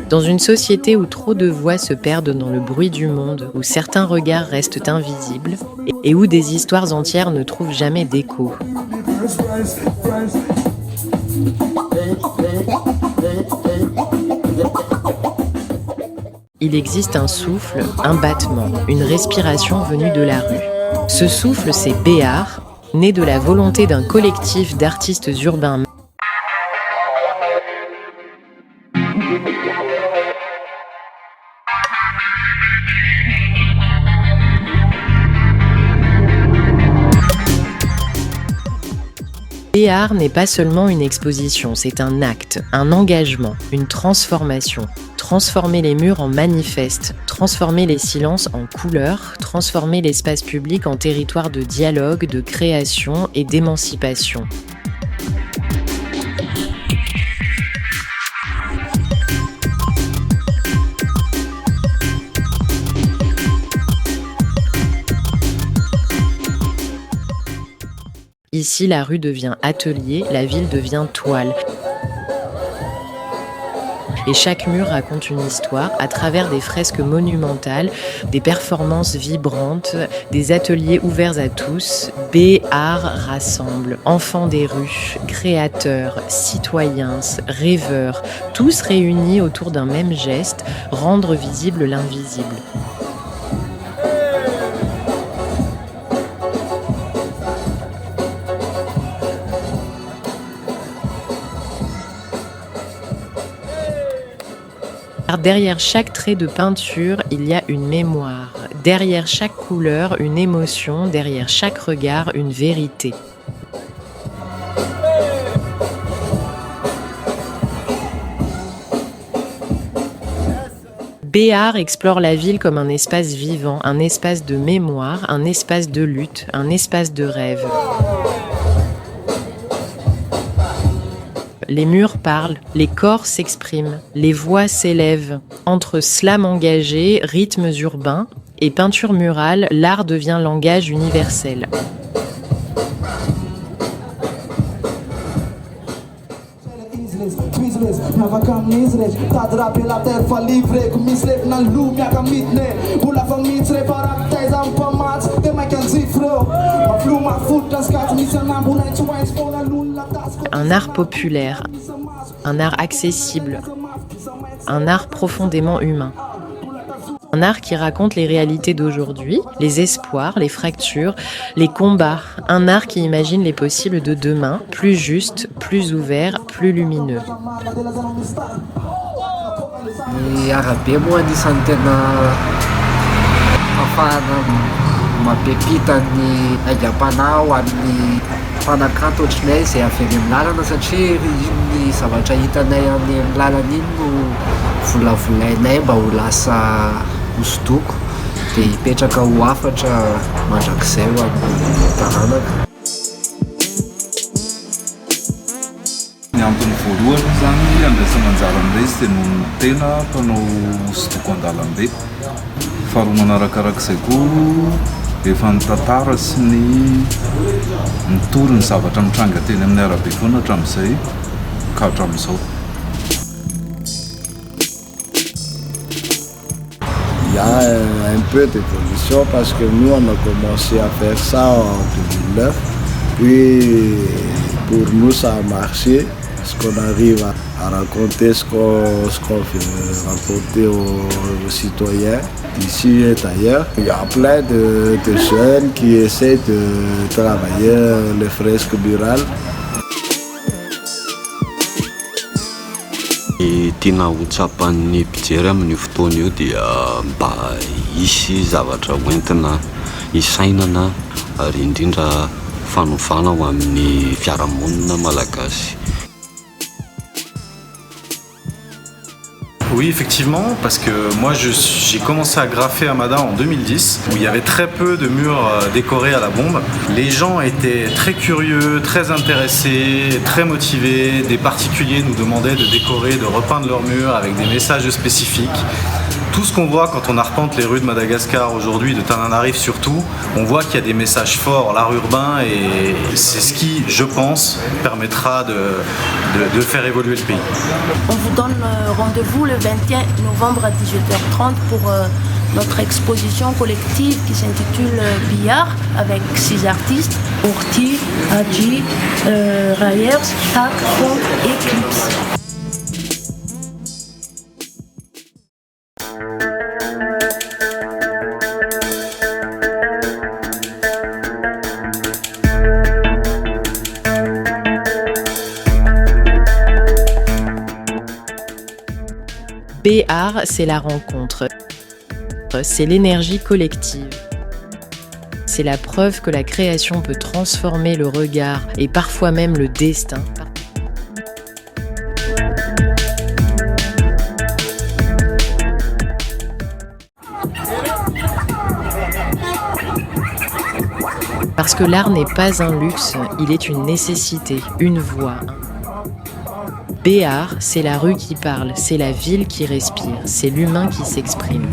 Dans une société où trop de voix se perdent dans le bruit du monde, où certains regards restent invisibles et où des histoires entières ne trouvent jamais d'écho. Il existe un souffle, un battement, une respiration venue de la rue. Ce souffle, c'est Béar, né de la volonté d'un collectif d'artistes urbains. Béar n'est pas seulement une exposition, c'est un acte, un engagement, une transformation. Transformer les murs en manifestes, transformer les silences en couleurs, transformer l'espace public en territoire de dialogue, de création et d'émancipation. Ici, la rue devient atelier, la ville devient toile. Et chaque mur raconte une histoire à travers des fresques monumentales, des performances vibrantes, des ateliers ouverts à tous. Béar rassemble enfants des rues, créateurs, citoyens, rêveurs, tous réunis autour d'un même geste, rendre visible l'invisible. Derrière chaque trait de peinture, il y a une mémoire. Derrière chaque couleur, une émotion. Derrière chaque regard, une vérité. Béar explore la ville comme un espace vivant, un espace de mémoire, un espace de lutte, un espace de rêve. Les murs parlent, les corps s'expriment, les voix s'élèvent. Entre slam engagé, rythmes urbains et peinture murale, l'art devient langage universel. Un art populaire, un art accessible, un art profondément humain. Un art qui raconte les réalités d'aujourd'hui, les espoirs, les fractures, les combats. Un art qui imagine les possibles de demain, plus juste, plus ouvert, plus lumineux. Ny arabe moa anisan'ny tena ahafahana mampipita ny aingam-panahy amin'ny mpanakanto ohatrinay izay avy any amin'ny lalana satria ny zavatra hitanay any amin'ny lalana iny no volavolainay mba ho lasa hosodoko dia hipetraka ho hafatra mandrakizay ho amin'ny taranaka. Ny antony voalohany zany andraisana anjara amin'ireny dia no tena mpanao hosodoko an-dalambe. Faharoa manarakarak'izay koa efa ny tantara sy ny tory ny zavatra mitranga teny amin'ny arabe foana hatramin'izay ka hatramin'izao. Il y a un peu d'évolution parce que nous on a commencé à faire ça en 2009, puis pour nous ça a marché parce qu'on arrive à raconter ce qu'on veut raconter aux citoyens d'ici et d'ailleurs. Il y a plein de jeunes qui essaient de travailler les fresques murales. Tiana hotsapan'ny mpijery amin'ny fotoana io dia mba hisy zavatra hoentina hisainana ary indrindra fanovana ho amin'ny fiarahamonina malagasy. Oui, effectivement, parce que moi j'ai commencé à graffer à Madin en 2010, où il y avait très peu de murs décorés à la bombe. Les gens étaient très curieux, très intéressés, très motivés. Des particuliers nous demandaient de décorer, de repeindre leurs murs avec des messages spécifiques. Tout ce qu'on voit quand on arpente les rues de Madagascar aujourd'hui, de Tananarive surtout, on voit qu'il y a des messages forts, l'art urbain, et c'est ce qui, je pense, permettra de faire évoluer le pays. On vous donne rendez-vous le 21 novembre à 18h30 pour notre exposition collective qui s'intitule Billard avec 6 artistes, Orti, Adji, Rayers, Tak, Funk et Clips. B-Art, c'est la rencontre, c'est l'énergie collective. C'est la preuve que la création peut transformer le regard et parfois même le destin. Parce que l'art n'est pas un luxe, il est une nécessité, une voie. B-Art, c'est la rue qui parle, c'est la ville qui respire, c'est l'humain qui s'exprime.